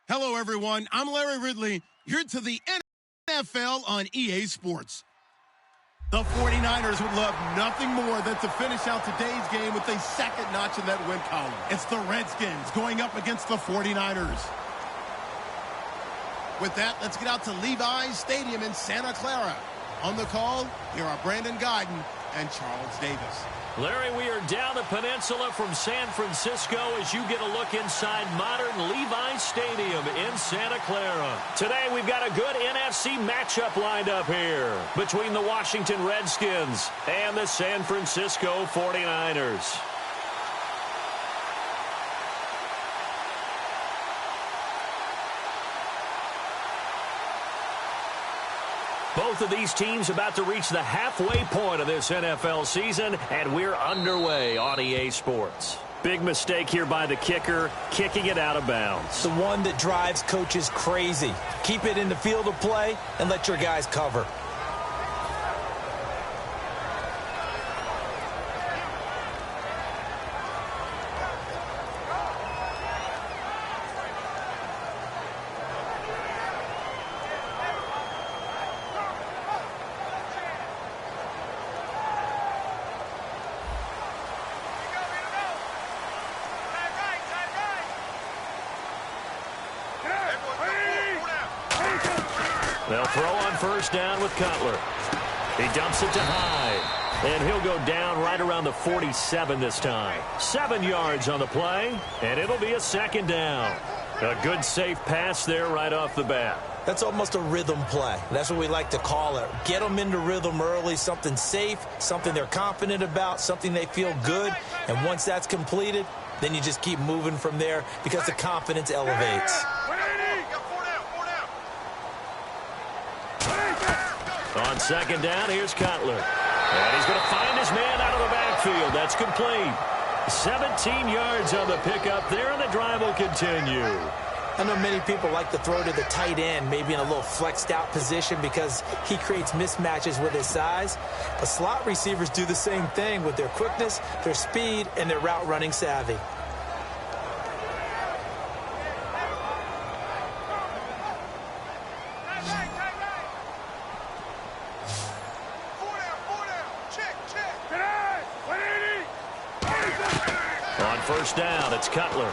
Hello, everyone. I'm Larry Ridley. You're to the NFL on EA Sports. The 49ers would love nothing more than to finish out today's game with a second notch in that win column. It's the Redskins going up against the 49ers. With that, let's get out to Levi's Stadium in Santa Clara. On the call, here are Brandon Gaudin and Charles Davis. Larry, we are down the peninsula from San Francisco as you get a look inside modern Levi's Stadium in Santa Clara. Today, we've got a good NFC matchup lined up here between the Washington Redskins and the San Francisco 49ers. Both of these teams about to reach the halfway point of this NFL season, and we're underway on EA Sports. Big mistake here by the kicker, kicking it out of bounds. The one that drives coaches crazy. Keep it in the field of play and let your guys cover. They'll throw on first down with Cutler. He dumps it to Hyde. And he'll go down right around the 47 this time. 7 yards on the play, and it'll be a second down. A good safe pass there right off the bat. That's almost a rhythm play. That's what we like to call it. Get them into rhythm early, something safe, something they're confident about, something they feel good. And once that's completed, then you just keep moving from there because the confidence elevates. On second down, here's Cutler. And he's going to find his man out of the backfield. That's complete. 17 yards on the pickup there, and the drive will continue. I know many people like to throw to the tight end, maybe in a little flexed out position because he creates mismatches with his size. But slot receivers do the same thing with their quickness, their speed, and their route running savvy. First down, it's Cutler.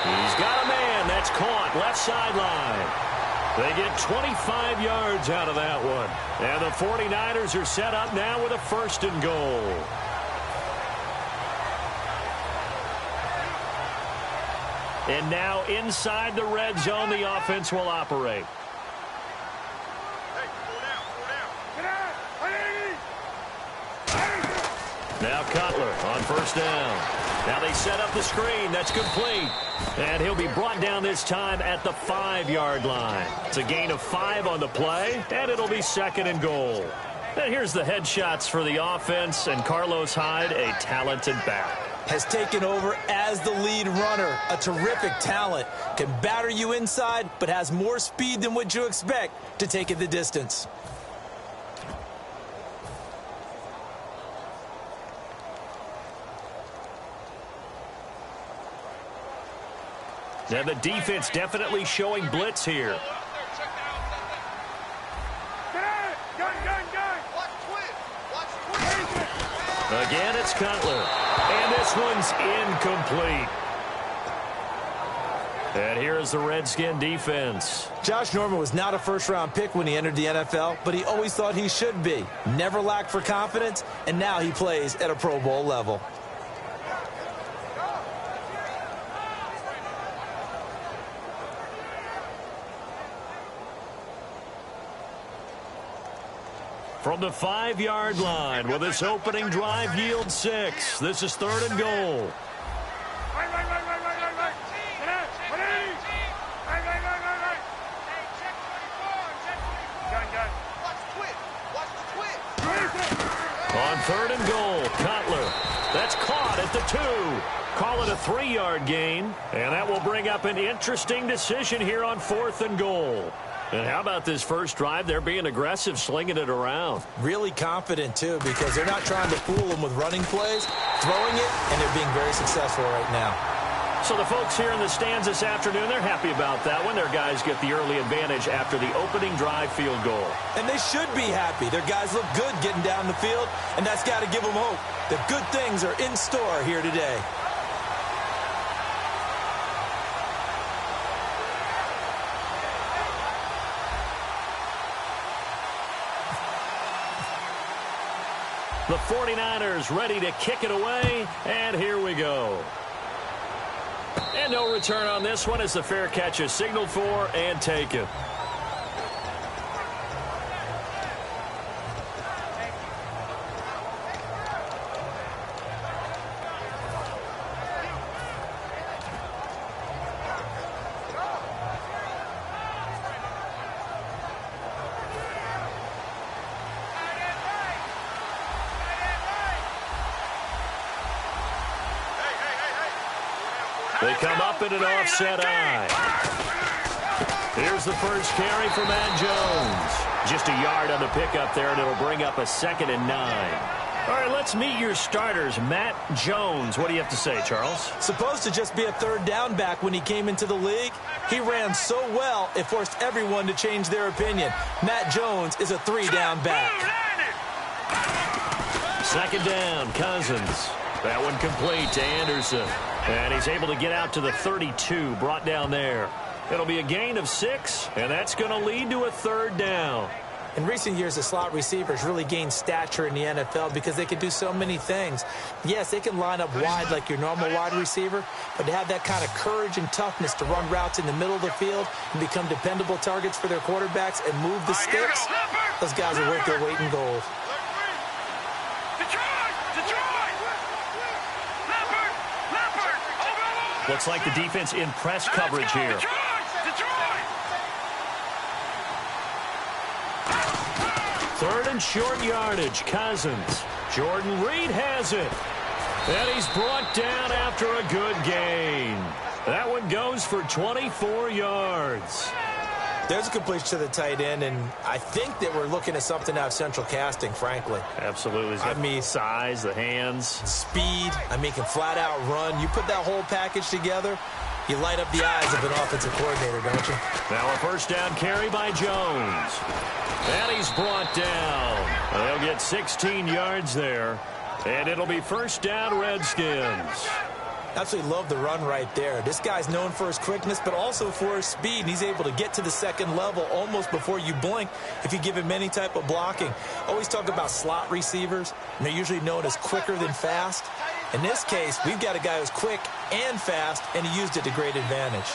He's got a man. That's caught left sideline. They get 25 yards out of that one. And the 49ers are set up now with a first and goal. And now inside the red zone, the offense will operate. Now Cutler on first down. Now they set up the screen. That's complete. And he'll be brought down this time at the 5-yard line. It's a gain of 5 on the play, and it'll be second and goal. And here's the headshots for the offense, and Carlos Hyde, a talented back. Has taken over as the lead runner. A terrific talent. Can batter you inside, but has more speed than what you expect to take it the distance. And the defense definitely showing blitz here. Again, it's Cutler. And this one's incomplete. And here's the Redskin defense. Josh Norman was not a first-round pick when he entered the NFL, but he always thought he should be. Never lacked for confidence, and now he plays at a Pro Bowl level. From the 5-yard line, will this opening drive yield 6? This is third and goal. On third and goal, Cutler. That's caught at the 2. Call it a 3-yard gain, and that will bring up an interesting decision here on fourth and goal. And how about this first drive? They're being aggressive, slinging it around. Really confident, too, because they're not trying to fool them with running plays, throwing it, and they're being very successful right now. So the folks here in the stands this afternoon, they're happy about that one. Their guys get the early advantage after the opening drive field goal. And they should be happy. Their guys look good getting down the field, and that's got to give them hope that good things are in store here today. The 49ers ready to kick it away, and here we go. And no return on this one as the fair catch is signaled for and taken. They come up in an offset eye. Here's the first carry for Matt Jones. Just a yard on the pickup there, and it'll bring up a 2nd and 9. All right, let's meet your starters. Matt Jones. What do you have to say, Charles? Supposed to just be a third down back when he came into the league. He ran so well, it forced everyone to change their opinion. Matt Jones is a 3-down back. 2nd down, Cousins. That one complete to Anderson. And he's able to get out to the 32, brought down there. It'll be a gain of 6, and that's going to lead to a 3rd down. In recent years, the slot receivers really gained stature in the NFL because they can do so many things. Yes, they can line up wide like your normal wide receiver, but to have that kind of courage and toughness to run routes in the middle of the field and become dependable targets for their quarterbacks and move the sticks, those guys are worth their weight in gold. Looks like the defense in press coverage here. Third and short yardage, Cousins. Jordan Reed has it. And he's brought down after a good gain. That one goes for 24 yards. There's a completion to the tight end, and I think that we're looking at something out of Central Casting, frankly. Absolutely. I mean, size, the hands. Speed. I mean, can flat out run. You put that whole package together, you light up the eyes of an offensive coordinator, don't you? Now a first down carry by Jones. And he's brought down. They'll get 16 yards there. And it'll be first down, Redskins. Absolutely love the run right there. This guy's known for his quickness, but also for his speed. And he's able to get to the second level almost before you blink if you give him any type of blocking. Always talk about slot receivers, and they're usually known as quicker than fast. In this case, we've got a guy who's quick and fast, and he used it to great advantage.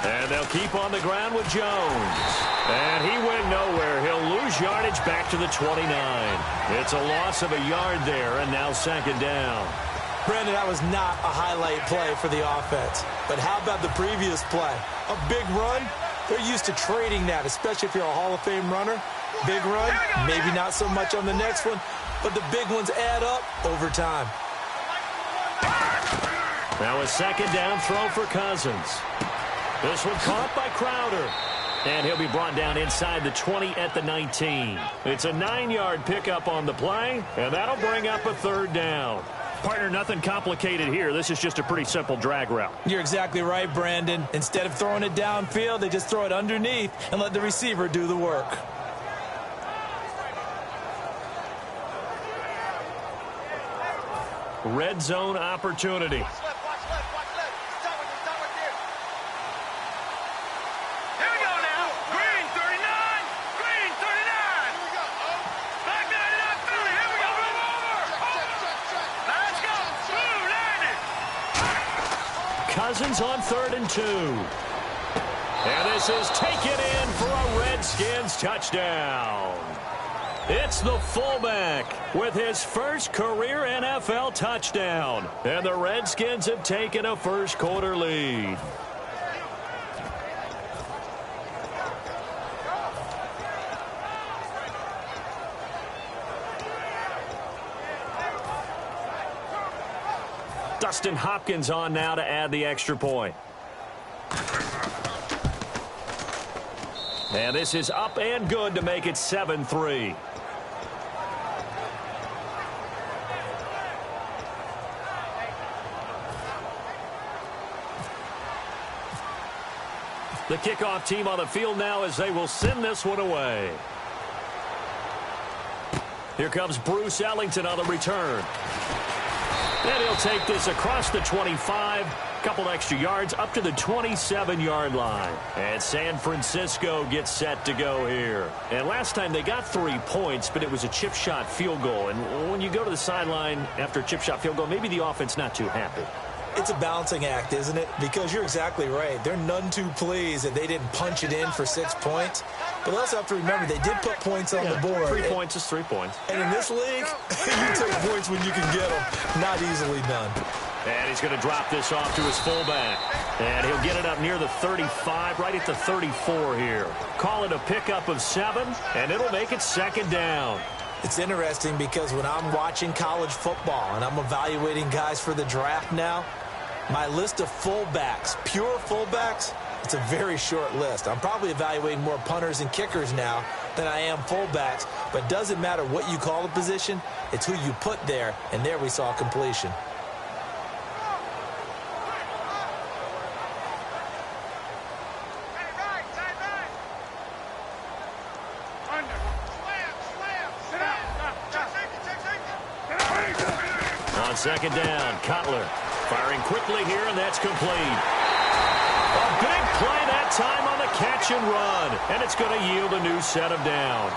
And they'll keep on the ground with Jones. And he went nowhere. He'll lose yardage back to the 29. It's a loss of a yard there, and now 2nd down. Brandon, that was not a highlight play for the offense. But how about the previous play? A big run? They're used to trading that, especially if you're a Hall of Fame runner. Big run, maybe not so much on the next one, but the big ones add up over time. Now a 2nd down throw for Cousins. This one caught by Crowder. And he'll be brought down inside the 20 at the 19. It's a 9-yard pickup on the play, and that'll bring up a 3rd down. Partner, nothing complicated here. This is just a pretty simple drag route. You're exactly right, Brandon. Instead of throwing it downfield, they just throw it underneath and let the receiver do the work. Red zone opportunity. Cousins on 3rd and 2. And this is taken in for a Redskins touchdown. It's the fullback with his first career NFL touchdown. And the Redskins have taken a first-quarter lead. Dustin Hopkins on now to add the extra point. And this is up and good to make it 7-3. The kickoff team on the field now as they will send this one away. Here comes Bruce Ellington on the return. And he'll take this across the 25, couple extra yards up to the 27-yard line. And San Francisco gets set to go here. And last time they got 3 points, but it was a chip shot field goal. And when you go to the sideline after a chip shot field goal, maybe the offense not too happy. It's a balancing act, isn't it? Because you're exactly right. They're none too pleased that they didn't punch it in for 6 points. But they also have to remember they did put points on the board. 3 points is 3 points. And in this league, you take points when you can get them. Not easily done. And he's going to drop this off to his fullback. And he'll get it up near the 35, right at the 34 here. Call it a pickup of 7, and it'll make it second down. It's interesting because when I'm watching college football and I'm evaluating guys for the draft now, my list of fullbacks, pure fullbacks, it's a very short list. I'm probably evaluating more punters and kickers now than I am fullbacks, but it doesn't matter what you call the position, it's who you put there, and there we saw completion. On second down, Cutler firing quickly here, and that's complete. A big play that time on the catch and run, and it's going to yield a new set of downs.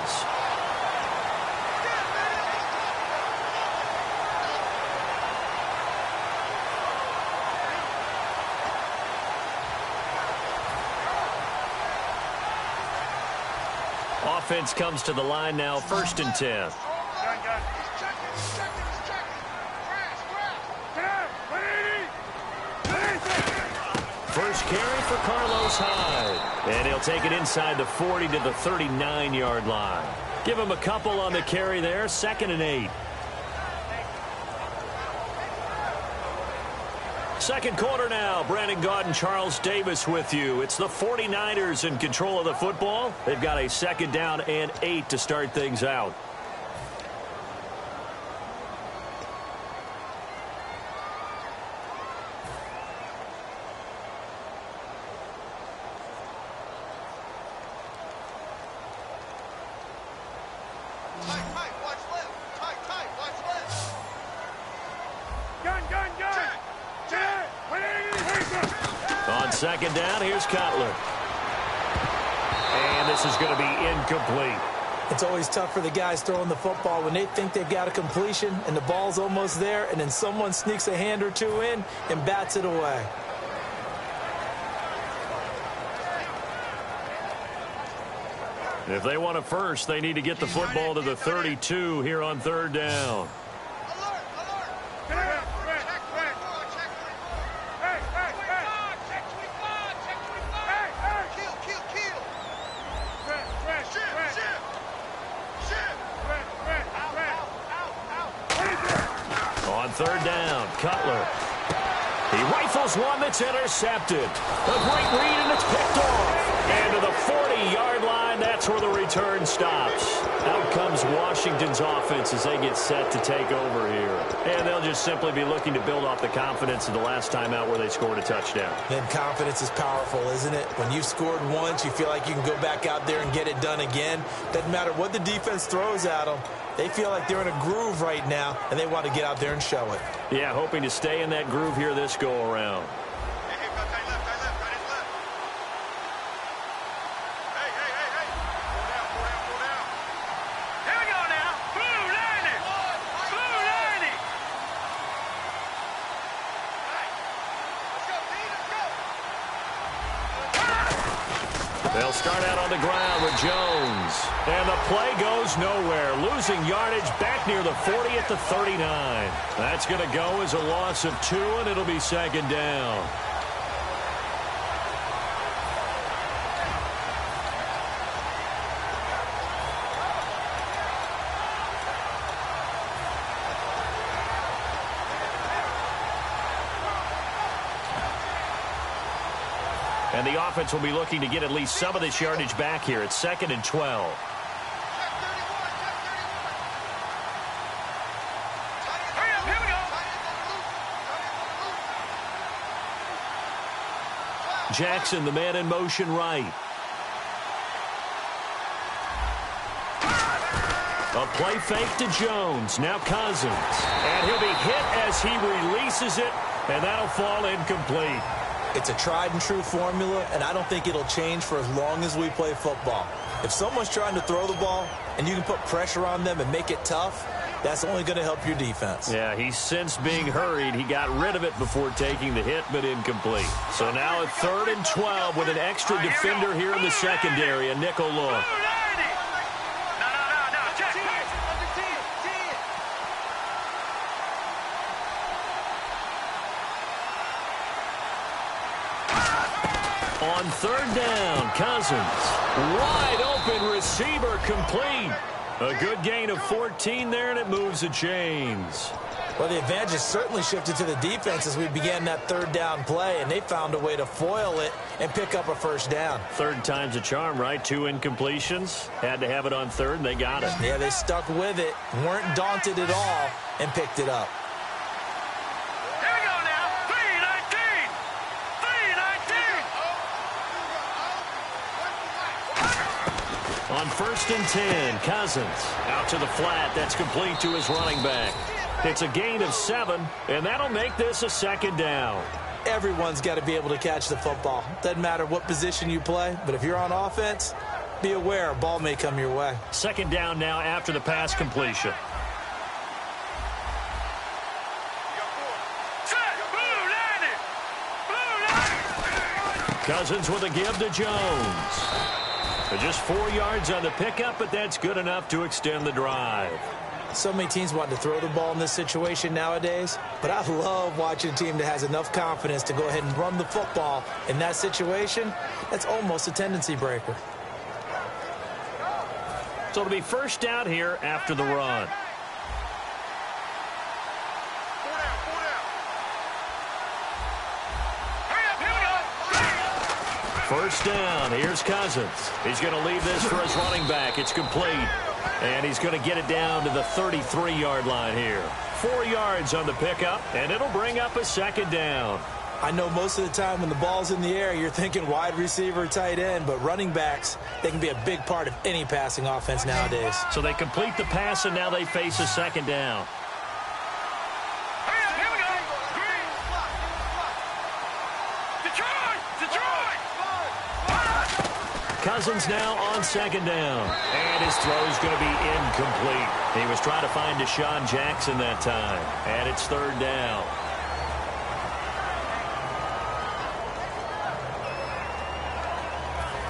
Offense comes to the line now, 1st and 10. First carry for Carlos Hyde. And he'll take it inside the 40 to the 39-yard line. Give him a couple on the carry there, 2nd and 8. Second quarter now. Brandon Gaudin and Charles Davis with you. It's the 49ers in control of the football. They've got a 2nd down and 8 to start things out. On second down, here's Cutler. And this is going to be incomplete. It's always tough for the guys throwing the football when they think they've got a completion and the ball's almost there, and then someone sneaks a hand or two in and bats it away. If they want a first, they need to get the football to the 32 here on 3rd down. On 3rd down, Cutler. He rifles one that's intercepted. A great read, and it's picked off. And to the 40-yard line, that's where the return stops. Out comes Washington's offense as they get set to take over here. And they'll just simply be looking to build off the confidence of the last time out where they scored a touchdown. Then confidence is powerful, isn't it? When you've scored once, you feel like you can go back out there and get it done again. Doesn't matter what the defense throws at them. They feel like they're in a groove right now, and they want to get out there and show it. Yeah, hoping to stay in that groove here this go-around. They'll start out on the ground with Jones. And the play goes nowhere. Losing yardage back near the 40 at the 39. That's going to go as a loss of 2, and it'll be 2nd down. And the offense will be looking to get at least some of this yardage back here. It's 2nd and 12. Jackson, the man in motion right. A play fake to Jones. Now Cousins. And he'll be hit as he releases it, and that'll fall incomplete. It's a tried-and-true formula, and I don't think it'll change for as long as we play football. If someone's trying to throw the ball and you can put pressure on them and make it tough, that's only going to help your defense. Yeah, he's since being hurried. He got rid of it before taking the hit, but incomplete. So now at 3rd and 12 with an extra defender here in the secondary, a nickel look. On 3rd down, Cousins. Wide open receiver complete. A good gain of 14 there, and it moves the chains. Well, the advantage has certainly shifted to the defense as we began that 3rd down play, and they found a way to foil it and pick up a 1st down. 3rd time's a charm, right? 2 incompletions. Had to have it on 3rd, and they got it. Yeah, they stuck with it, weren't daunted at all, and picked it up. Here we go now. 3-19. 3-19. On 1st and 10, Cousins out to the flat. That's complete to his running back. It's a gain of 7, and that'll make this a 2nd down. Everyone's got to be able to catch the football. Doesn't matter what position you play, but if you're on offense, be aware a ball may come your way. 2nd down now after the pass completion. Cousins with a give to Jones. Just 4 yards on the pickup, but that's good enough to extend the drive. So many teams want to throw the ball in this situation nowadays, but I love watching a team that has enough confidence to go ahead and run the football. In that situation, that's almost a tendency breaker. So it'll be 1st down here after the run. First down. Here's Cousins. He's going to leave this for his running back. It's complete. And he's going to get it down to the 33-yard line here. 4 yards on the pickup, and it'll bring up a 2nd down. I know most of the time when the ball's in the air, you're thinking wide receiver, tight end, but running backs, they can be a big part of any passing offense nowadays. So they complete the pass, and now they face a 2nd down. Cousins now on 2nd down. And his throw is going to be incomplete. He was trying to find Deshaun Jackson that time. And it's 3rd down.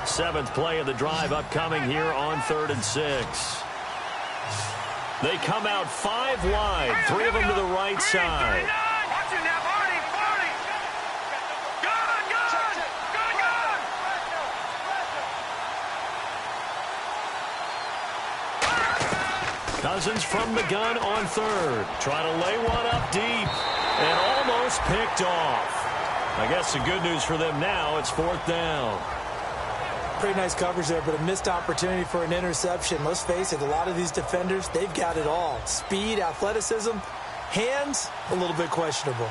Seventh play of the drive upcoming here on 3rd and 6. They come out 5 wide. 3 of them to the right side. Cousins from the gun on 3rd. Try to lay one up deep. And almost picked off. I guess the good news for them now, it's 4th down. Pretty nice coverage there, but a missed opportunity for an interception. Let's face it, a lot of these defenders, they've got it all. Speed, athleticism, hands, a little bit questionable.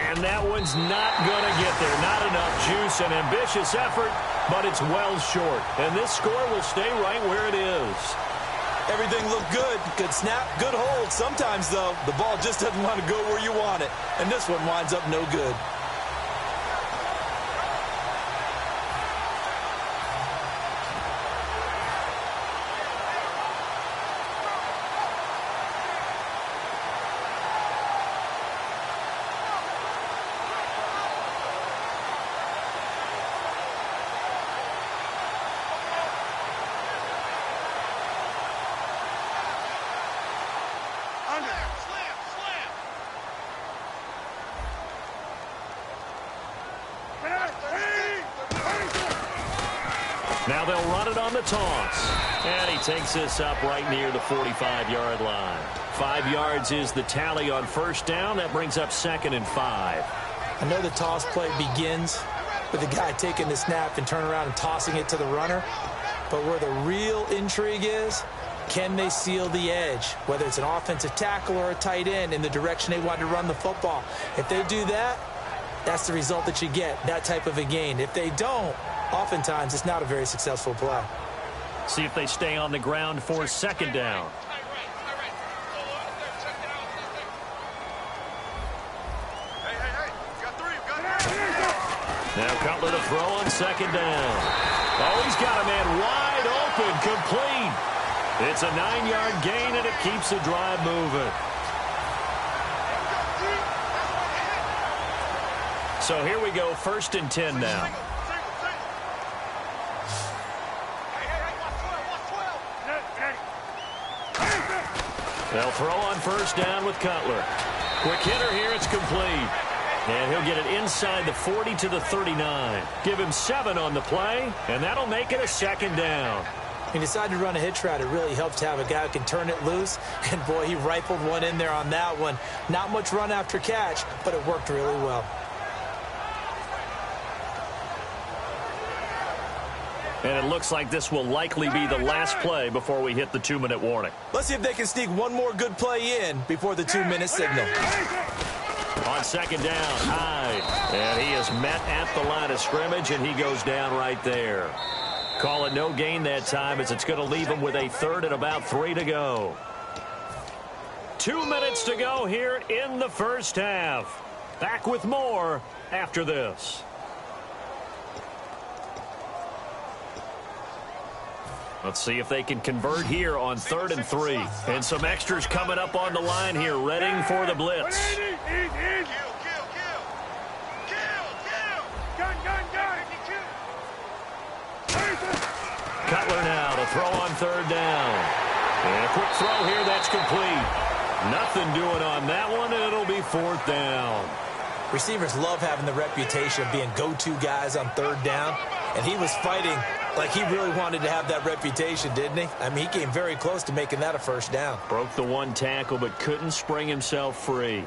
And that one's not going to get there. Not enough juice. An ambitious effort, but it's well short. And this score will stay right where it is. Everything looked good. Good snap, good hold. Sometimes, though, the ball just doesn't want to go where you want it. And this one winds up no good. Now they'll run it on the toss. And he takes this up right near the 45-yard line. 5 yards is the tally on 1st down. That brings up 2nd and 5. I know the toss play begins with the guy taking the snap and turn around and tossing it to the runner. But where the real intrigue is Can they seal the edge, whether it's an offensive tackle or a tight end, in the direction they want to run the football? If they do that, that's the result that you get, that type of a gain. If they don't, oftentimes it's not a very successful play. See if they stay on the ground for second down. Now Cutler to throw on second down. Oh, he's got a man wide open, complete. It's a 9-yard gain, and it keeps the drive moving. So here we go, 1st and 10 now. They'll throw on 1st down with Cutler. Quick hitter here, it's complete. And he'll get it inside the 40 to the 39. Give him 7 on the play, and that'll make it a 2nd down. He decided to run a hitch route. It really helps to have a guy who can turn it loose. And, boy, he rifled one in there on that one. Not much run after catch, but it worked really well. And it looks like this will likely be the last play before we hit the 2-minute warning. Let's see if they can sneak one more good play in before the 2-minute signal. On 2nd down, Hyde. And he is met at the line of scrimmage, and he goes down right there. Call it no gain that time, as it's going to leave him with a 3rd and about 3 to go. 2 minutes to go here in the first half. Back with more after this. Let's see if they can convert here on 3rd and 3. And some extras coming up on the line here, readying for the blitz. Cutler now to throw on 3rd down. And a quick throw here, that's complete. Nothing doing on that one, and it'll be 4th down. Receivers love having the reputation of being go-to guys on 3rd down. And he was fighting like he really wanted to have that reputation, didn't he? I mean, he came very close to making that a 1st down. Broke the 1 tackle, but couldn't spring himself free.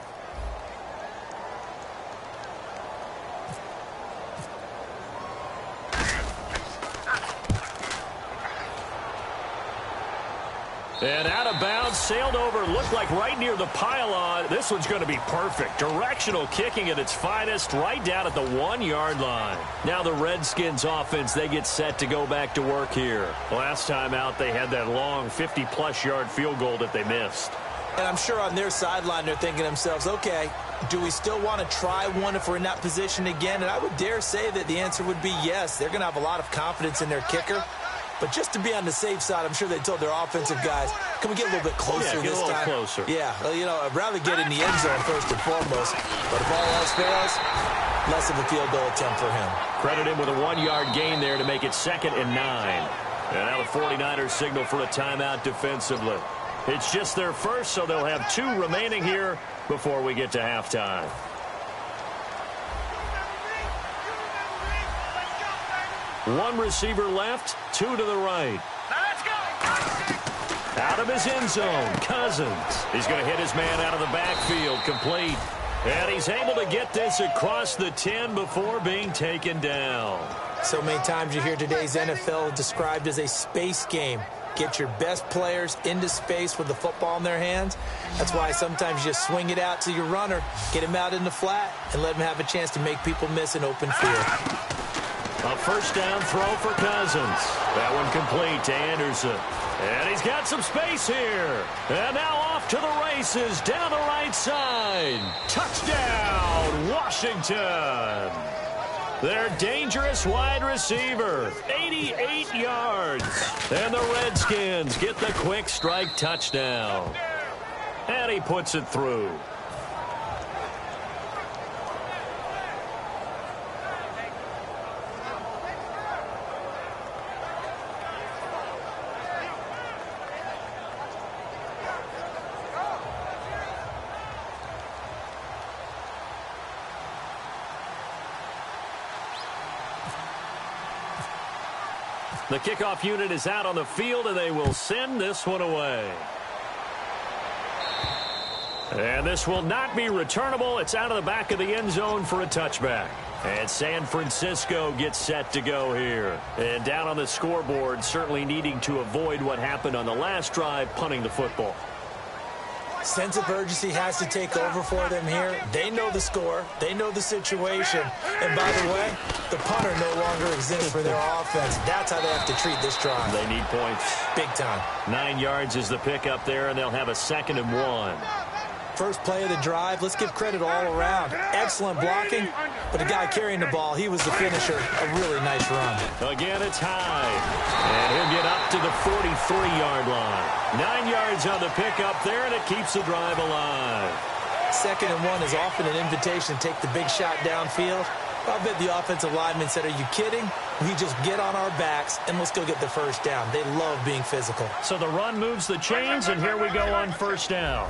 And out of bounds, sailed over, looked like right near the pylon. This one's going to be perfect. Directional kicking at its finest, right down at the 1-yard line. Now the Redskins offense, they get set to go back to work here. Last time out, they had that long 50-plus yard field goal that they missed. And I'm sure on their sideline, they're thinking to themselves, okay, do we still want to try one if we're in that position again? And I would dare say that the answer would be yes. They're going to have a lot of confidence in their kicker. But just to be on the safe side, I'm sure they told their offensive guys, can we get a little bit closer this time? Yeah, get a little closer. Yeah, well, you know, I'd rather get in the end zone first and foremost. But if all else fails, less of a field goal attempt for him. Credit him with a 1-yard gain there to make it 2nd and 9. And now the 49ers signal for a timeout defensively. It's just their first, so they'll have 2 remaining here before we get to halftime. One receiver left, 2 to the right. Let's go! Out of his end zone, Cousins. He's going to hit his man out of the backfield, complete. And he's able to get this across the 10 before being taken down. So many times you hear today's NFL described as a space game. Get your best players into space with the football in their hands. That's why sometimes you just swing it out to your runner, get him out in the flat, and let him have a chance to make people miss an open field. A 1st down throw for Cousins. That one complete to Anderson. And he's got some space here. And now off to the races down the right side. Touchdown, Washington. Their dangerous wide receiver, 88 yards. And the Redskins get the quick strike touchdown. And he puts it through. The kickoff unit is out on the field, and they will send this one away. And this will not be returnable. It's out of the back of the end zone for a touchback. And San Francisco gets set to go here. And down on the scoreboard, certainly needing to avoid what happened on the last drive, punting the football. Sense of urgency has to take over for them here. They know the score. They know the situation. And by the way, the punter no longer exists for their offense. That's how they have to treat this drive. They need points. Big time. 9 yards is the pickup there, and they'll have a 2nd and 1. First play of the drive, let's give credit all around. Excellent blocking, but the guy carrying the ball, he was the finisher. A really nice run. Again, it's Hyde. And he'll get up to the 43-yard line. 9 yards on the pickup there, and it keeps the drive alive. 2nd and 1 is often an invitation to take the big shot downfield. I bet the offensive lineman said, are you kidding? We just get on our backs, and let's go get the first down. They love being physical. So the run moves the chains, and here we go on first down.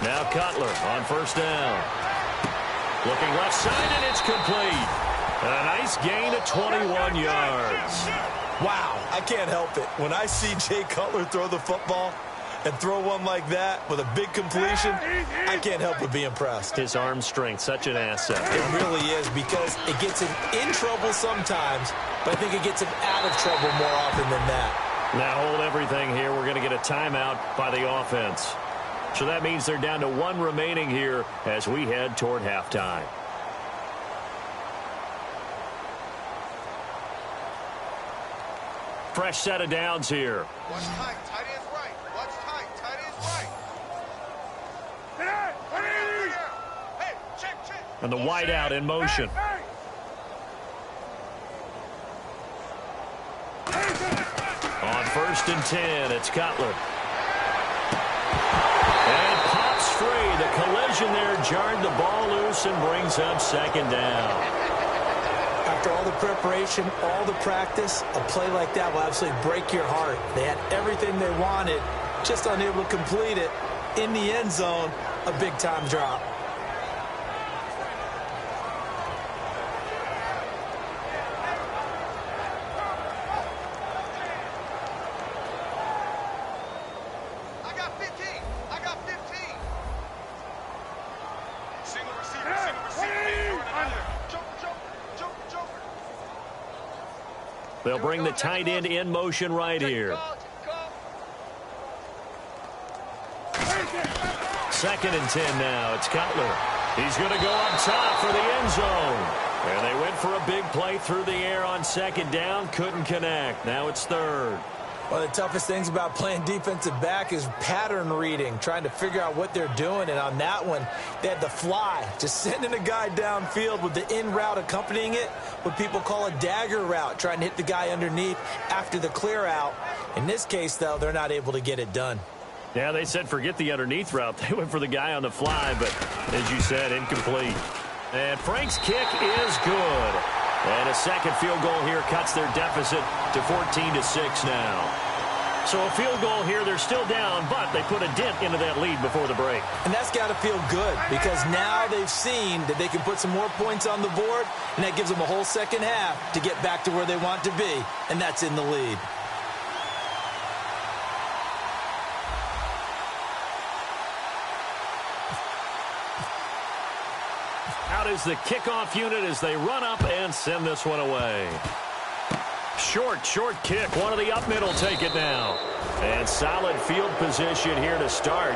Now Cutler on first down. Looking left side, and it's complete. A nice gain of 21 yards. Wow, I can't help it. When I see Jay Cutler throw the football and throw one like that with a big completion, I can't help but be impressed. His arm strength, such an asset. It really is, because it gets him in trouble sometimes, but I think it gets him out of trouble more often than that. Now hold everything here. We're going to get a timeout by the offense. So that means they're down to 1 remaining here as we head toward halftime. Fresh set of downs here. Watch tight. Tight end's right. Watch tight. Tight end's right. Hey, check. And the wide out in motion. On 1st and 10, it's Cutler. And pops free. The collision there jarred the ball loose and brings up 2nd down. After all the preparation, all the practice, a play like that will absolutely break your heart. They had everything they wanted, just unable to complete it. In the end zone, a big-time drop. I got 15. Single receiver. Joker. They'll bring the tight end in motion right here. 2nd and 10 now. It's Cutler. He's going to go up top for the end zone. And they went for a big play through the air on 2nd down. Couldn't connect. Now it's 3rd. One of the toughest things about playing defensive back is pattern reading, trying to figure out what they're doing. And on that one, they had the fly, just sending a guy downfield with the in route accompanying it, what people call a dagger route, trying to hit the guy underneath after the clear out. In this case, though, they're not able to get it done. Yeah, they said forget the underneath route. They went for the guy on the fly, but as you said, incomplete. And Frank's kick is good. And a 2nd field goal here cuts their deficit to 14-6 now. So a field goal here, they're still down, but they put a dent into that lead before the break. And that's got to feel good, because now they've seen that they can put some more points on the board, and that gives them a whole 2nd half to get back to where they want to be, and that's in the lead. Out is the kickoff unit as they run up and send this one away. Short kick. One of the up middle take it now. And solid field position here to start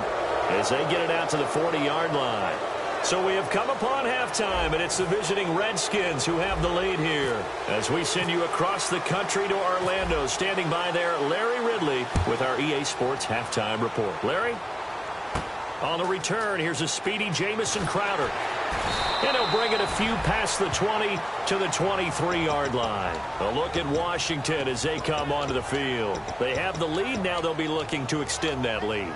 as they get it out to the 40-yard line. So we have come upon halftime, and it's the visiting Redskins who have the lead here. As we send you across the country to Orlando, standing by there, Larry Ridley with our EA Sports Halftime Report. Larry? On the return, here's a speedy Jamison Crowder. And he'll bring it a few past the 20 to the 23-yard line. A look at Washington as they come onto the field. They have the lead. Now they'll be looking to extend that lead.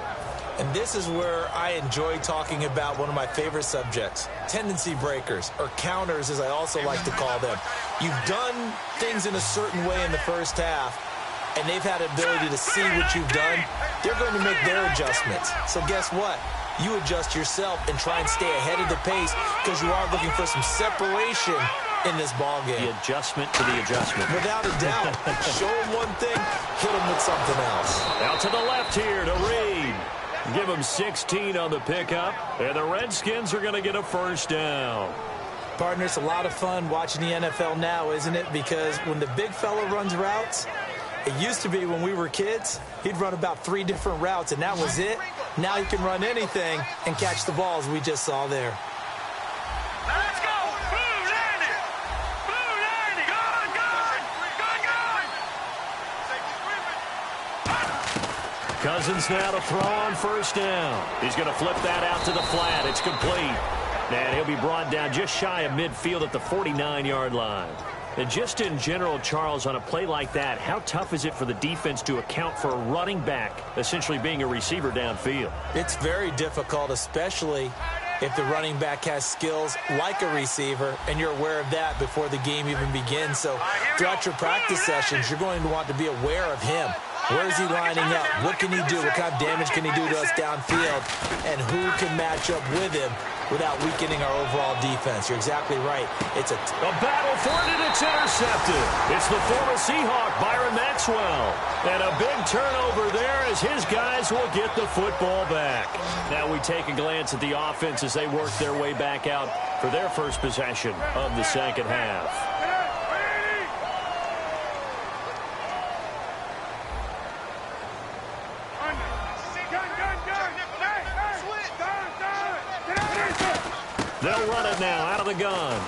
And this is where I enjoy talking about one of my favorite subjects, tendency breakers, or counters as I also like to call them. You've done things in a certain way in the first half, and they've had the ability to see what you've done. They're going to make their adjustments. So guess what? You adjust yourself and try and stay ahead of the pace, because you are looking for some separation in this ball game. The adjustment to the adjustment. Without a doubt. Show them one thing, hit them with something else. Out to the left here to Reed. Give them 16 on the pickup, and the Redskins are going to get a first down. Partner, it's a lot of fun watching the NFL now, isn't it? Because when the big fella runs routes, it used to be when we were kids, he'd run about 3 different routes, and that was it. Now he can run anything and catch the balls we just saw there. Let's go! Blue landing! Blue landing! Gone, gone! Gone, gone! Cousins now to throw on first down. He's going to flip that out to the flat. It's complete. And he'll be brought down just shy of midfield at the 49-yard line. And just in general, Charles, on a play like that, how tough is it for the defense to account for a running back essentially being a receiver downfield? It's very difficult, especially if the running back has skills like a receiver, and you're aware of that before the game even begins. So throughout your practice sessions, you're going to want to be aware of him. Where is he lining up? What can he do? What kind of damage can he do to us downfield? And who can match up with him without weakening our overall defense? You're exactly right. It's a battle for it, and it's intercepted. It's the former Seahawk, Byron Maxwell. And a big turnover there as his guys will get the football back. Now we take a glance at the offense as they work their way back out for their first possession of the second half. They'll run it now out of the gun.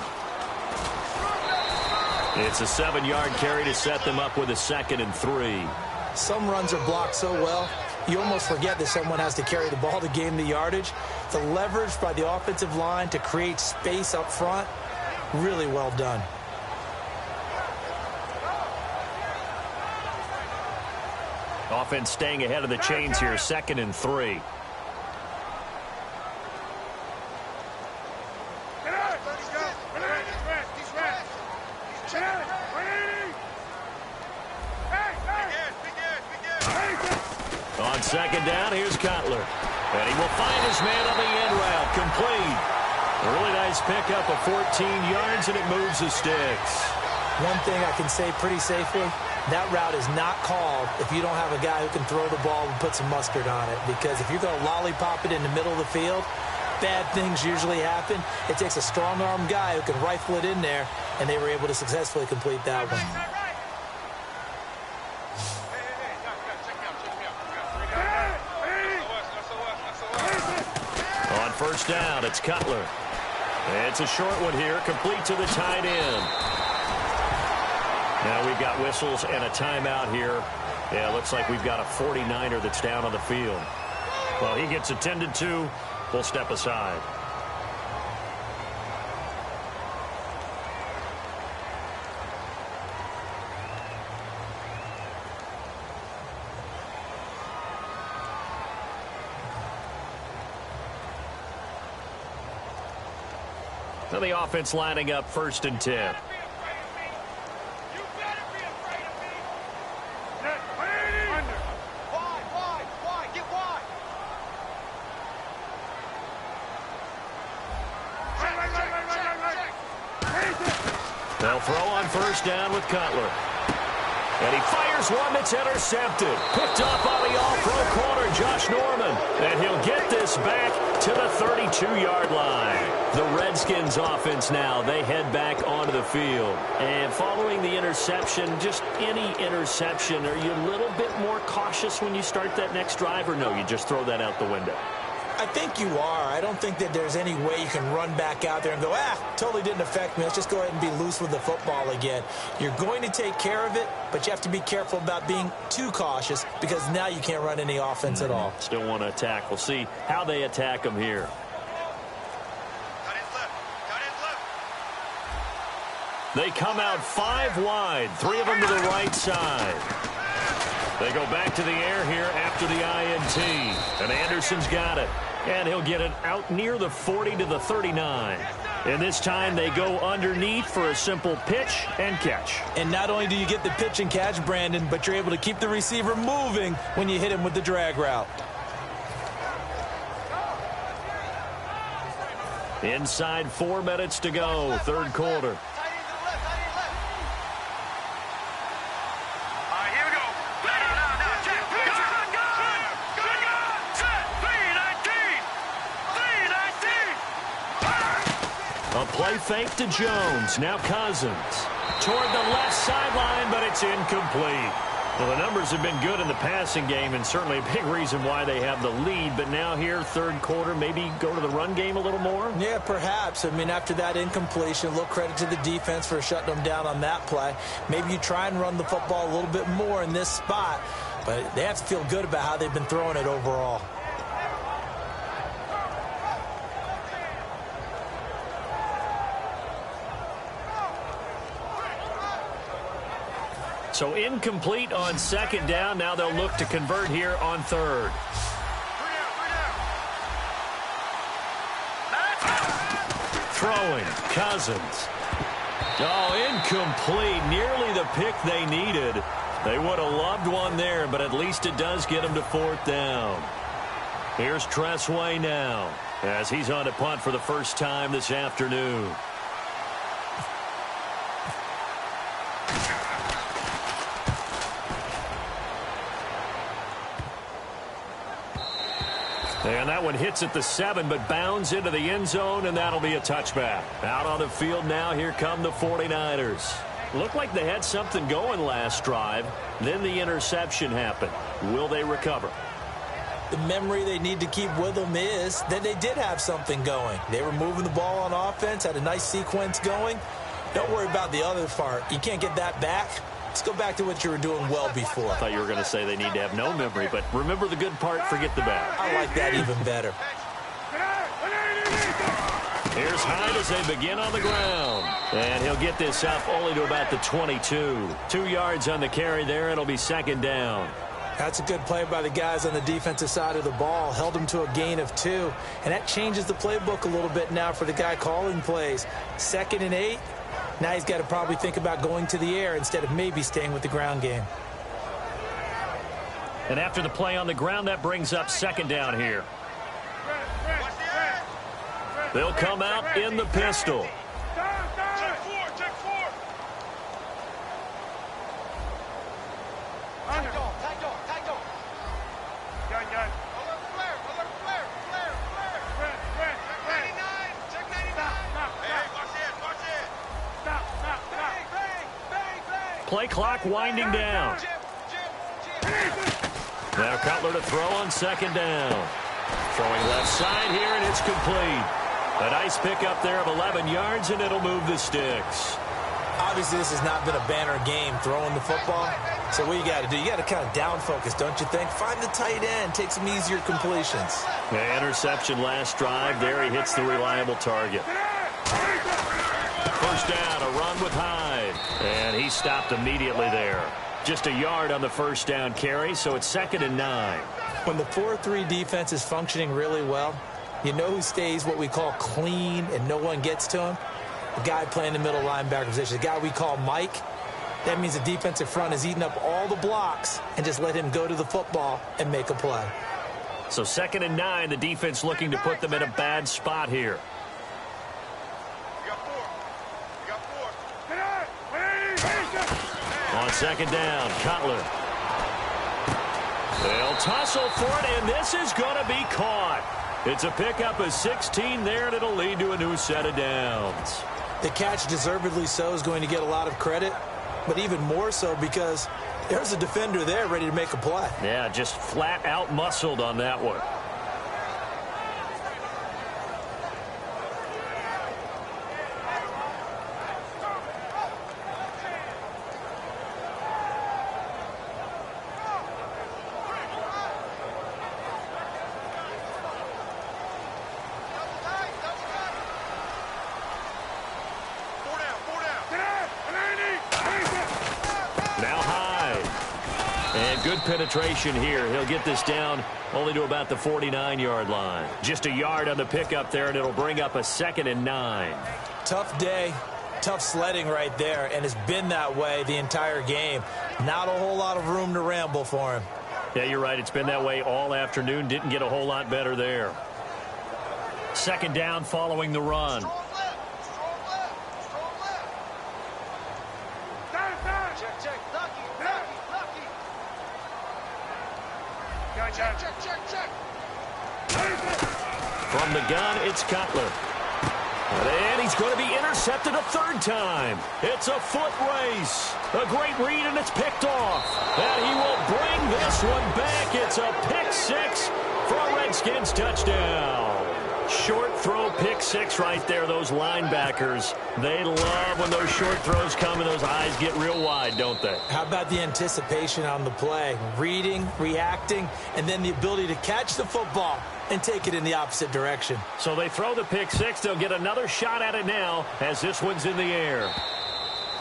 It's a 7-yard carry to set them up with a 2nd and 3. Some runs are blocked so well, you almost forget that someone has to carry the ball to gain the yardage. The leverage by the offensive line to create space up front, really well done. Offense staying ahead of the chains here, 2nd and 3. On 2nd down, here's Cutler. And he will find his man on the end route. Complete. A really nice pickup of 14 yards, and it moves the sticks. One thing I can say pretty safely, that route is not called if you don't have a guy who can throw the ball and put some mustard on it. Because if you're going to lollipop it in the middle of the field, bad things usually happen. It takes a strong-arm guy who can rifle it in there, and they were able to successfully complete that one. On first down, it's Cutler. It's a short one here, complete to the tight end. Now we've got whistles and a timeout here. Yeah, it looks like we've got a 49er that's down on the field. Well, he gets attended to. We'll step aside. So the offense lining up 1st and 10. They'll throw on first down with Cutler. And he fires one that's intercepted. Picked up on the all-pro corner, Josh Norman. And he'll get this back to the 32-yard line. The Redskins offense now, they head back onto the field. And following the interception, just any interception, are you a little bit more cautious when you start that next drive, or no, you just throw that out the window? I think you are. I don't think that there's any way you can run back out there and go, totally didn't affect me. Let's just go ahead and be loose with the football again. You're going to take care of it, but you have to be careful about being too cautious because now you can't run any offense at all. Still want to attack. We'll see how they attack them here. They come out 5 wide, 3 of them to the right side. They go back to the air here after the INT. And Anderson's got it. And he'll get it out near the 40 to the 39. And this time they go underneath for a simple pitch and catch. And not only do you get the pitch and catch, Brandon, but you're able to keep the receiver moving when you hit him with the drag route. Inside 4 minutes to go, 3rd quarter. Here we go. Now, check. Good, set, A play fake to Jones. Now Cousins. Toward the left sideline, but it's incomplete. Well, the numbers have been good in the passing game, and certainly a big reason why they have the lead. But now here, third quarter, maybe go to the run game a little more? Yeah, perhaps. I mean, after that incompletion, a little credit to the defense for shutting them down on that play. Maybe you try and run the football a little bit more in this spot, but they have to feel good about how they've been throwing it overall. So incomplete on second down. Now they'll look to convert here on third. Throwing, Cousins. Oh, incomplete. Nearly the pick they needed. They would have loved one there, but at least it does get them to fourth down. Here's Tressway now, as he's on to punt for the first time this afternoon. And that one hits at the 7, but bounds into the end zone, and that'll be a touchback. Out on the field now, here come the 49ers. Looked like they had something going last drive. Then the interception happened. Will they recover? The memory they need to keep with them is that they did have something going. They were moving the ball on offense, had a nice sequence going. Don't worry about the other part. You can't get that back. Let's go back to what you were doing well before. I thought you were going to say they need to have no memory, but remember the good part, forget the bad. I like that even better. Here's Hyde as they begin on the ground. And he'll get this up only to about the 22. 2 yards on the carry there. It'll be second down. That's a good play by the guys on the defensive side of the ball. Held them to a gain of 2. And that changes the playbook a little bit now for the guy calling plays. 2nd and 8. Now he's got to probably think about going to the air instead of maybe staying with the ground game. And after the play on the ground, that brings up second down here. They'll come out in the pistol. Check four. Tag on. Gun. Alert flare. Check 99. Hey, watch it. Stop. Bang. Play clock winding down. Jim. Now Cutler to throw on second down. Throwing left side here, and it's complete. A nice pickup there of 11 yards, and it'll move the sticks. Obviously, this has not been a banner game throwing the football. So what you got to do, you got to kind of down focus, don't you think? Find the tight end, take some easier completions. The interception last drive. There he hits the reliable target. First down, a run with Hyde. And he stopped immediately there. Just a yard on the first down carry, so it's 2nd and 9. When the 4-3 defense is functioning really well, you know who stays what we call clean and no one gets to him? The guy playing the middle linebacker position, the guy we call Mike. That means the defensive front is eating up all the blocks and just let him go to the football and make a play. So 2nd and 9, the defense looking to put them in a bad spot here. We got four. On second down, Cutler. They'll tussle for it, and this is going to be caught. It's a pickup of 16 there, and it'll lead to a new set of downs. The catch, deservedly so, is going to get a lot of credit, but even more so because there's a defender there ready to make a play. Yeah, just flat out muscled on that one. Good penetration here. He'll get this down only to about the 49-yard line. Just a yard on the pickup there, and it'll bring up a 2nd and 9. Tough day, tough sledding right there, and it's been that way the entire game. Not a whole lot of room to ramble for him. Yeah, you're right. It's been that way all afternoon. Didn't get a whole lot better there. 2nd down following the run. Strong left. Check. Lucky. Check. From the gun, it's Cutler. And he's going to be intercepted a third time. It's a foot race. A great read, and it's picked off. And he will bring this one back. It's a pick six for a Redskins touchdown. Short throw pick six right there. Those linebackers, they love when those short throws come and those eyes get real wide, don't they? How about the anticipation on the play? Reading, reacting, and then the ability to catch the football and take it in the opposite direction. So they throw the pick six. They'll get another shot at it now as this one's in the air.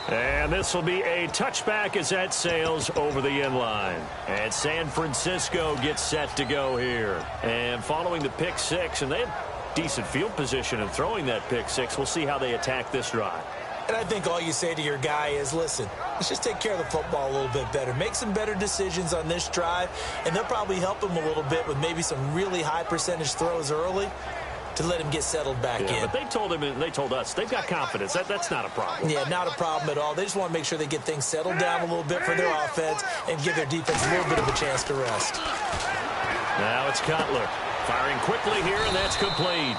And this will be a touchback as that sails over the end line. And San Francisco gets set to go here. And following the pick six, and they have decent field position in throwing that pick six. We'll see how they attack this drive. And I think all you say to your guy is, listen, let's just take care of the football a little bit better. Make some better decisions on this drive, and they'll probably help him a little bit with maybe some really high percentage throws early to let him get settled back in. But they told him and they told us they've got confidence. That's not a problem. Yeah, not a problem at all. They just want to make sure they get things settled down a little bit for their offense and give their defense a little bit of a chance to rest. Now it's Cutler. Firing quickly here, and that's complete.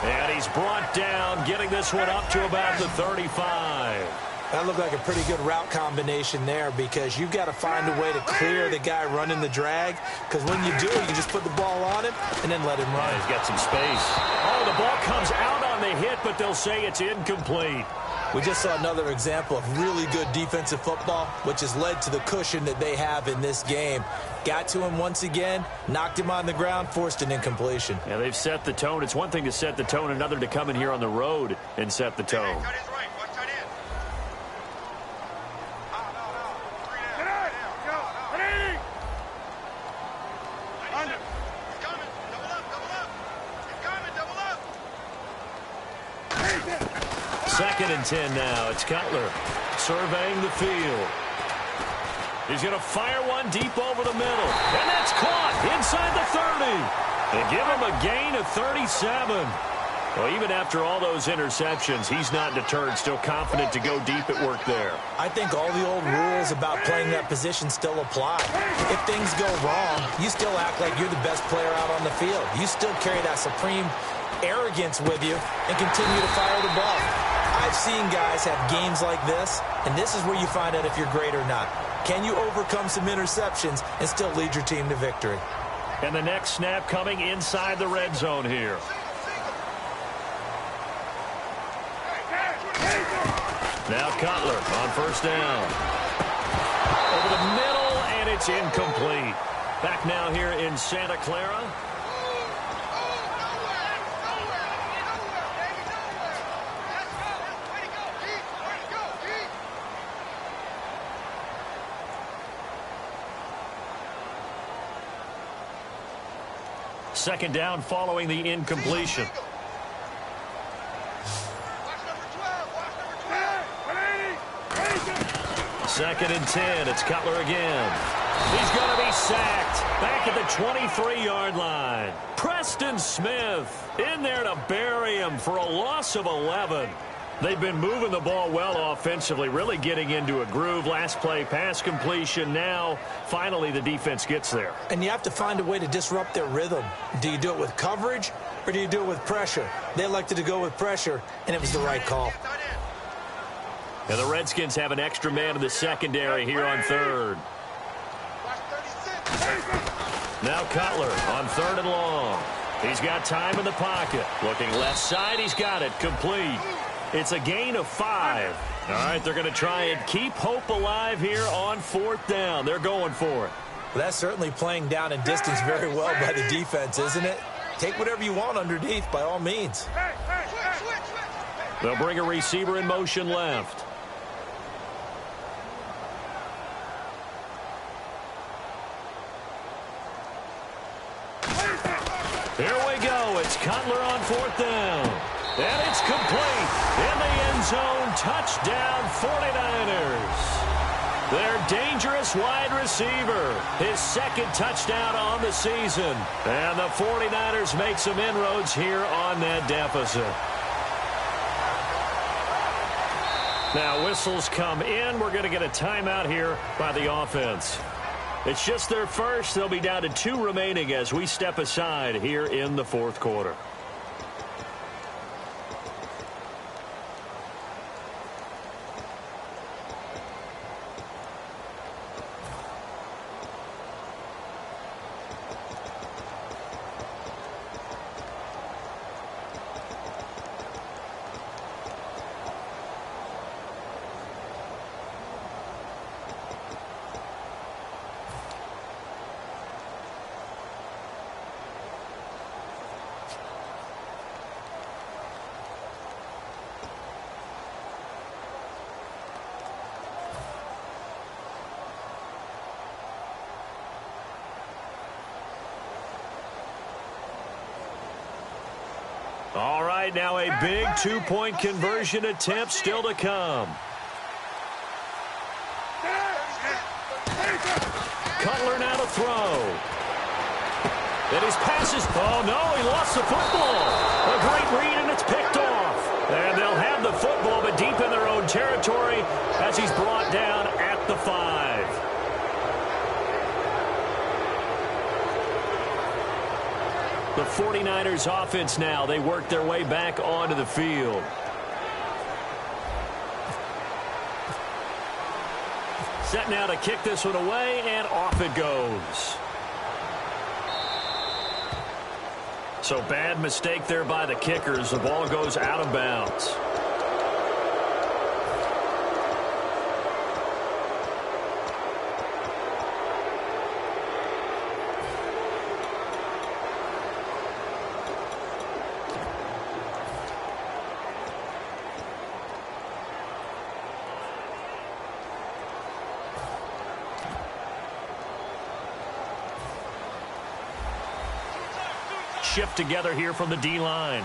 And he's brought down, getting this one up to about the 35. That looked like a pretty good route combination there because you've got to find a way to clear the guy running the drag, because when you do, you can just put the ball on him and then let him run. Yeah, he's got some space. Oh, the ball comes out on the hit, but they'll say it's incomplete. We just saw another example of really good defensive football, which has led to the cushion that they have in this game. Got to him once again, knocked him on the ground, forced an incompletion. Yeah, they've set the tone. It's one thing to set the tone, another to come in here on the road and set the tone. Tight end's right. Watch tight end. Under. It's coming. Double up. Double up. It's coming. Double up. Second and 10 now. It's Cutler surveying the field. He's going to fire one deep over the middle. And that's caught inside the 30. They give him a gain of 37. Well, even after all those interceptions, he's not deterred, still confident to go deep at work there. I think all the old rules about playing that position still apply. If things go wrong, you still act like you're the best player out on the field. You still carry that supreme arrogance with you and continue to fire the ball. I've seen guys have games like this, and this is where you find out if you're great or not. Can you overcome some interceptions and still lead your team to victory? And the next snap coming inside the red zone here. Now Cutler on first down. Over the middle, and it's incomplete. Back now here in Santa Clara. Second down following the incompletion. Second and 10. It's Cutler again. He's going to be sacked back at the 23-yard line. Preston Smith in there to bury him for a loss of 11. They've been moving the ball well offensively, really getting into a groove. Last play, pass completion. Now, finally, the defense gets there. And you have to find a way to disrupt their rhythm. Do you do it with coverage, or do you do it with pressure? They elected to go with pressure, and it was the right call. And the Redskins have an extra man in the secondary here on third. Now Cutler on third and long. He's got time in the pocket. Looking left side, he's got it. Complete. It's a gain of 5. All right, they're going to try and keep hope alive here on fourth down. They're going for it. Well, that's certainly playing down in distance very well by the defense, isn't it? Take whatever you want underneath, by all means. They'll bring a receiver in motion left. Here we go. It's Cutler on fourth down. And it's complete. In the end zone, touchdown 49ers. Their dangerous wide receiver. His second touchdown on the season. And the 49ers make some inroads here on that deficit. Now whistles come in. We're going to get a timeout here by the offense. It's just their first. They'll be down to 2 remaining as we step aside here in the fourth quarter. All right, now a big two-point conversion attempt still to come. Cutler now to throw. And his passes. Oh, no, he lost the football. A great read, and it's picked off. And they'll have the football, but deep in their own territory as he's brought down at the 5. The 49ers offense now, they work their way back onto the field. Set now to kick this one away, and off it goes. So bad mistake there by the kickers. The ball goes out of bounds. Shift together here from the D-line.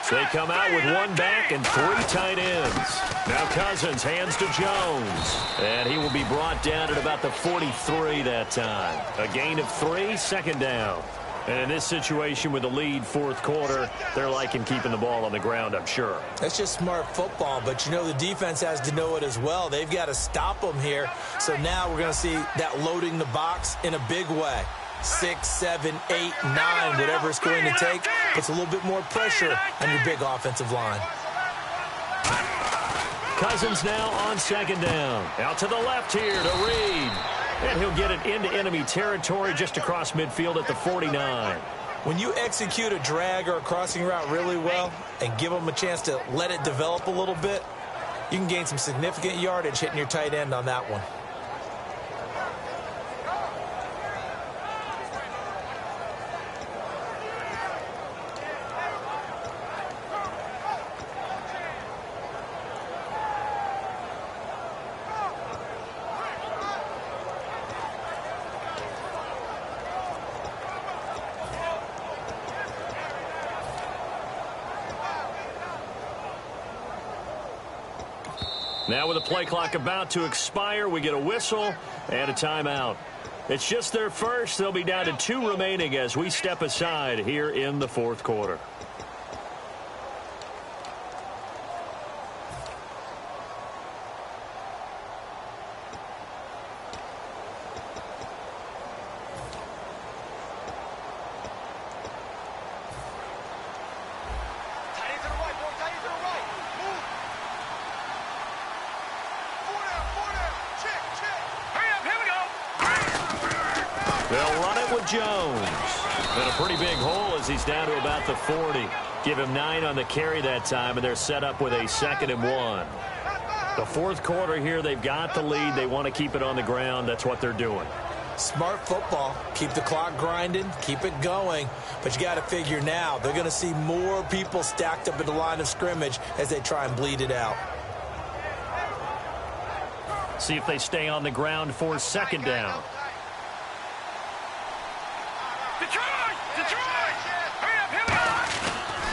So they come out with one back and 3 tight ends. Now Cousins hands to Jones. And he will be brought down at about the 43 that time. A gain of 3, second down. And in this situation with the lead fourth quarter, they're liking keeping the ball on the ground, I'm sure. That's just smart football, but you know the defense has to know it as well. They've got to stop them here. So now we're going to see that loading the box in a big way. 6, 7, 8, 9, whatever it's going to take, puts a little bit more pressure on your big offensive line. Cousins now on second down. Out to the left here to Reed. And he'll get it into enemy territory just across midfield at the 49. When you execute a drag or a crossing route really well and give them a chance to let it develop a little bit, you can gain some significant yardage hitting your tight end on that one. Now with the play clock about to expire, we get a whistle and a timeout. It's just their first. They'll be down to 2 remaining as we step aside here in the fourth quarter. Jones. And a pretty big hole as he's down to about the 40. Give him 9 on the carry that time, and they're set up with a 2nd and 1. The fourth quarter here, they've got the lead. They want to keep it on the ground. That's what they're doing. Smart football. Keep the clock grinding. Keep it going. But you got to figure now, they're going to see more people stacked up at the line of scrimmage as they try and bleed it out. See if they stay on the ground for 2nd down.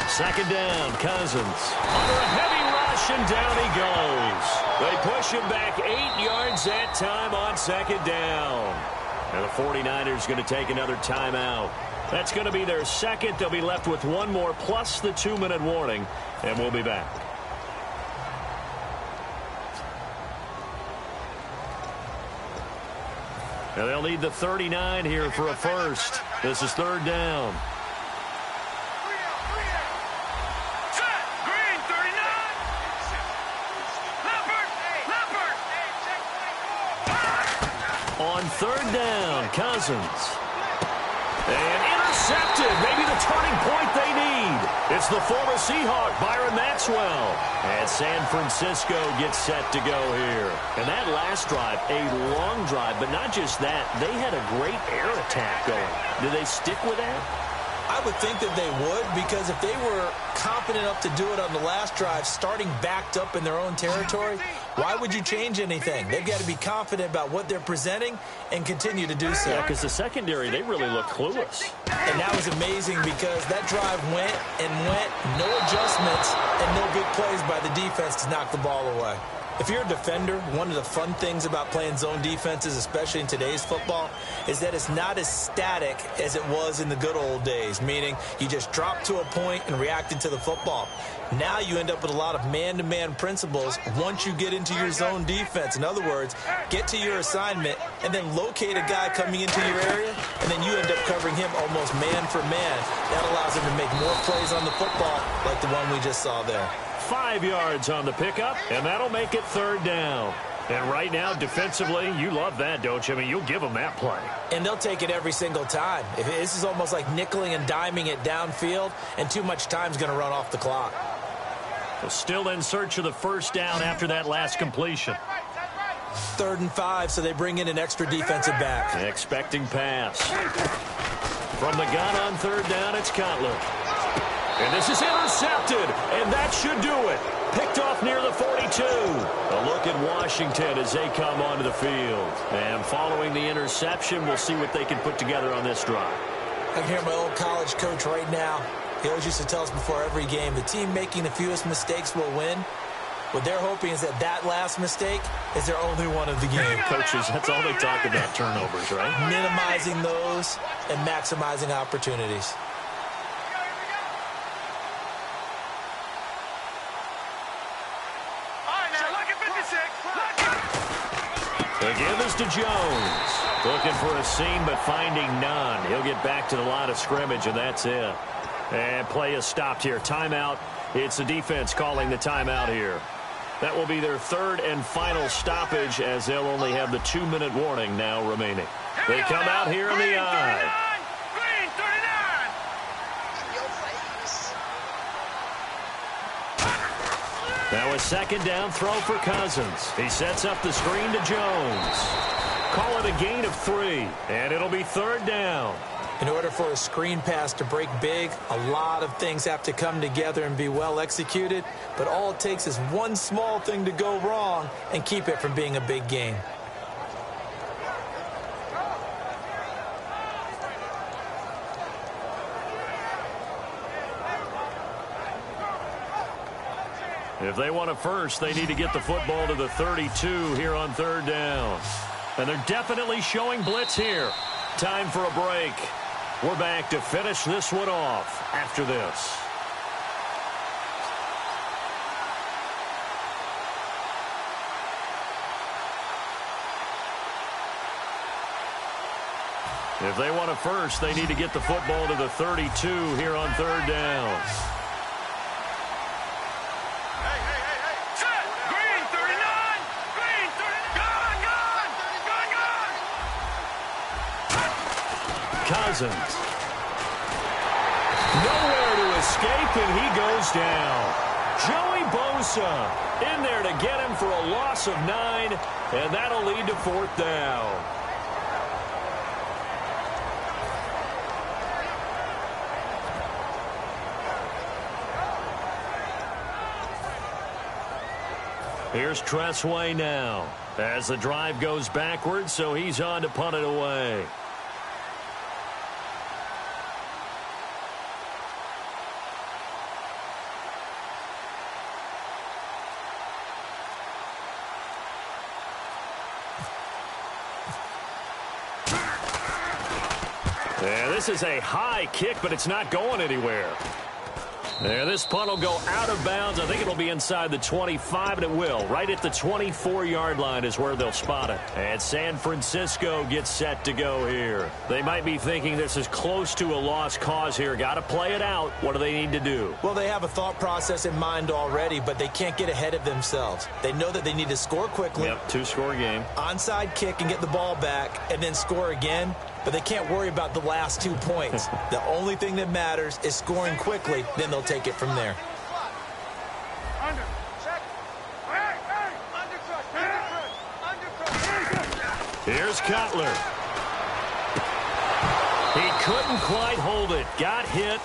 Second down, Cousins. Under a heavy rush, and down he goes. They push him back 8 yards that time on 2nd down. And the 49ers going to take another timeout. That's going to be their 2nd. They'll be left with 1 more plus the 2-minute warning, and we'll be back. Now they'll need the 39 here for a first. This is 3rd down. On 3rd down, Cousins. And intercepted. Maybe the turning point they need. It's the former Seahawk, Byron Maxwell. And San Francisco gets set to go here. And that last drive, a long drive, but not just that. They had a great air attack going. Do they stick with that? I would think that they would, because if they were confident enough to do it on the last drive, starting backed up in their own territory, why would you change anything? They've got to be confident about what they're presenting and continue to do so. Yeah, because the secondary, they really look clueless. And that was amazing because that drive went and went, no adjustments, and no big plays by the defense to knock the ball away. If you're a defender, one of the fun things about playing zone defenses, especially in today's football, is that it's not as static as it was in the good old days, meaning you just drop to a point and reacted to the football. Now you end up with a lot of man-to-man principles once you get into your zone defense. In other words, get to your assignment and then locate a guy coming into your area, and then you end up covering him almost man for man. That allows him to make more plays on the football like the one we just saw there. 5 yards on the pickup, and that'll make it third down. And right now, defensively, you love that, don't you? I mean, you'll give them that play. And they'll take it every single time. This is almost like nickeling and diming it downfield, and too much time's going to run off the clock. So still in search of the first down after that last completion. 3rd and 5, so they bring in an extra defensive back. Expecting pass. From the gun on third down, it's Cutler. And this is intercepted, and that should do it. Picked off near the 42. A look at Washington as they come onto the field. And following the interception, we'll see what they can put together on this drive. I can hear my old college coach right now. He always used to tell us before every game, the team making the fewest mistakes will win. What they're hoping is that that last mistake is their only one of the game. Coaches, that's all they talk about, turnovers, right? Minimizing those and maximizing opportunities. The give is to Jones. Looking for a seam, but finding none. He'll get back to the line of scrimmage, and that's it. And play is stopped here. Timeout. It's the defense calling the timeout here. That will be their third and final stoppage, as they'll only have the 2-minute warning now remaining. They come out here in the eye. Now a second down throw for Cousins. He sets up the screen to Jones. Call it a gain of 3, and it'll be third down. In order for a screen pass to break big, a lot of things have to come together and be well executed, but all it takes is one small thing to go wrong and keep it from being a big gain. If they want a first, they need to get the football to the 32 here on third down. And they're definitely showing blitz here. Time for a break. We're back to finish this one off after this. If they want a first, they need to get the football to the 32 here on third down. Cousins. Nowhere to escape, and he goes down. Joey Bosa in there to get him for a loss of 9, and that'll lead to fourth down. Here's Tressway now as the drive goes backwards, so he's on to punt it away. Yeah, this is a high kick, but it's not going anywhere. Yeah, this punt will go out of bounds. I think it'll be inside the 25, and it will. Right at the 24-yard line is where they'll spot it. And San Francisco gets set to go here. They might be thinking this is close to a lost cause here. Got to play it out. What do they need to do? Well, they have a thought process in mind already, but they can't get ahead of themselves. They know that they need to score quickly. Yep, 2-score game. Onside kick and get the ball back, and then score again. But they can't worry about the last 2 points. The only thing that matters is scoring quickly. Then they'll take it from there. Here's Cutler. He couldn't quite hold it. Got hit.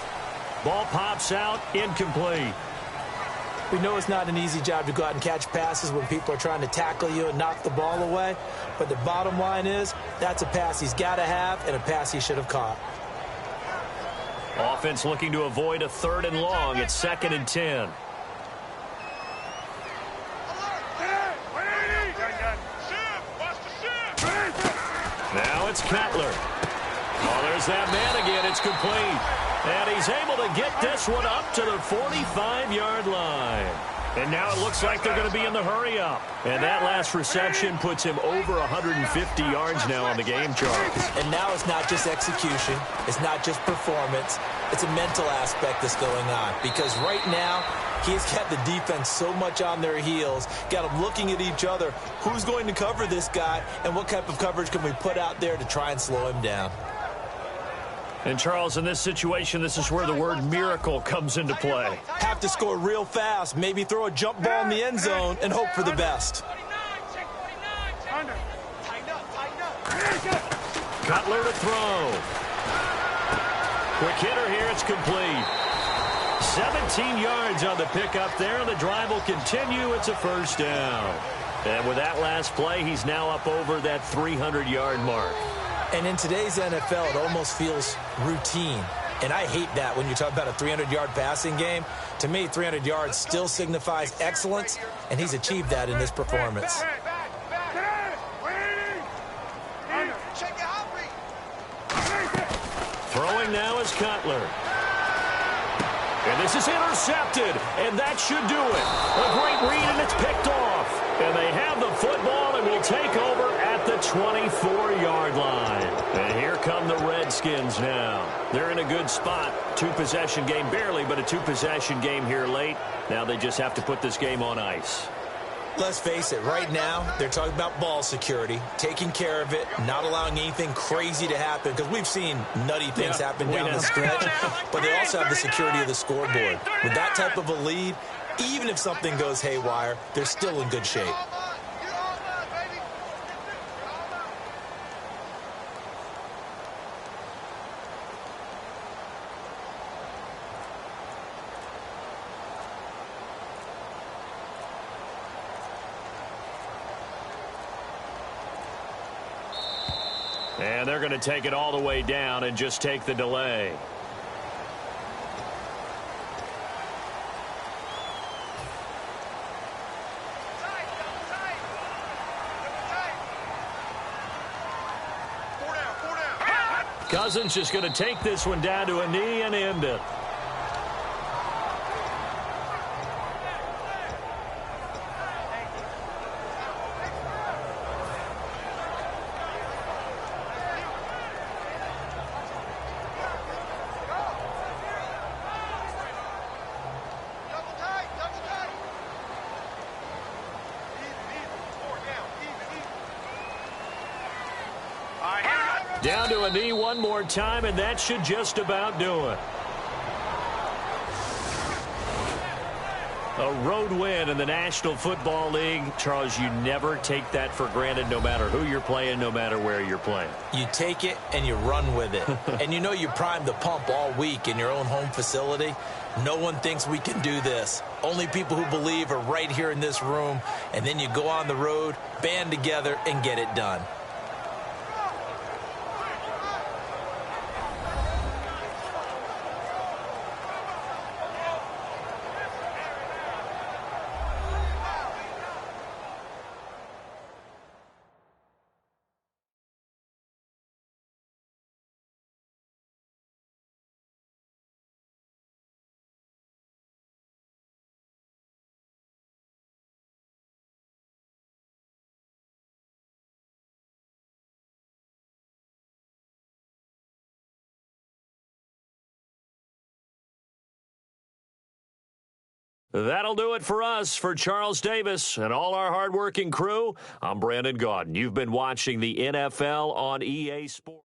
Ball pops out, incomplete. We know it's not an easy job to go out and catch passes when people are trying to tackle you and knock the ball away. But the bottom line is, that's a pass he's got to have and a pass he should have caught. Offense looking to avoid a 3rd and long. It's 2nd and 10. Now it's Cutler. Oh, there's that man again. It's complete. And he's able to get this one up to the 45-yard line. And now it looks like they're going to be in the hurry-up. And that last reception puts him over 150 yards now on the game chart. And now it's not just execution. It's not just performance. It's a mental aspect that's going on. Because right now, he's got the defense so much on their heels, got them looking at each other. Who's going to cover this guy, and what type of coverage can we put out there to try and slow him down? And, Charles, in this situation, this is where the word miracle comes into play. Have to score real fast, maybe throw a jump ball in the end zone and hope for the best. Cutler to throw. Quick hitter here, it's complete. 17 yards on the pickup there, and the drive will continue. It's a 1st down. And with that last play, he's now up over that 300-yard mark. And in today's NFL, it almost feels routine. And I hate that when you talk about a 300-yard passing game. To me, 300 yards still signifies excellence, and he's achieved that in this performance. Throwing now is Cutler. And this is intercepted, and that should do it. A great read, and it's picked off. And they have the football and will take over at the 24-yard line. And here come the Redskins now. They're in a good spot. 2-possession game, barely, but a 2-possession game here late. Now they just have to put this game on ice. Let's face it, right now, they're talking about ball security, taking care of it, not allowing anything crazy to happen, because we've seen nutty things happen down the stretch, but they also have the security of the scoreboard. With that type of a lead, even if something goes haywire, they're still in good shape. And they're going to take it all the way down and just take the delay. Cousins just going to take this one down to a knee and end it. Down to a knee one more time, and that should just about do it. A road win in the National Football League. Charles, you never take that for granted no matter who you're playing, no matter where you're playing. You take it and you run with it. And you know you primed the pump all week in your own home facility. No one thinks we can do this. Only people who believe are right here in this room. And then you go on the road, band together, and get it done. That'll do it for us. For Charles Davis and all our hardworking crew, I'm Brandon Gaudin. You've been watching the NFL on EA Sports.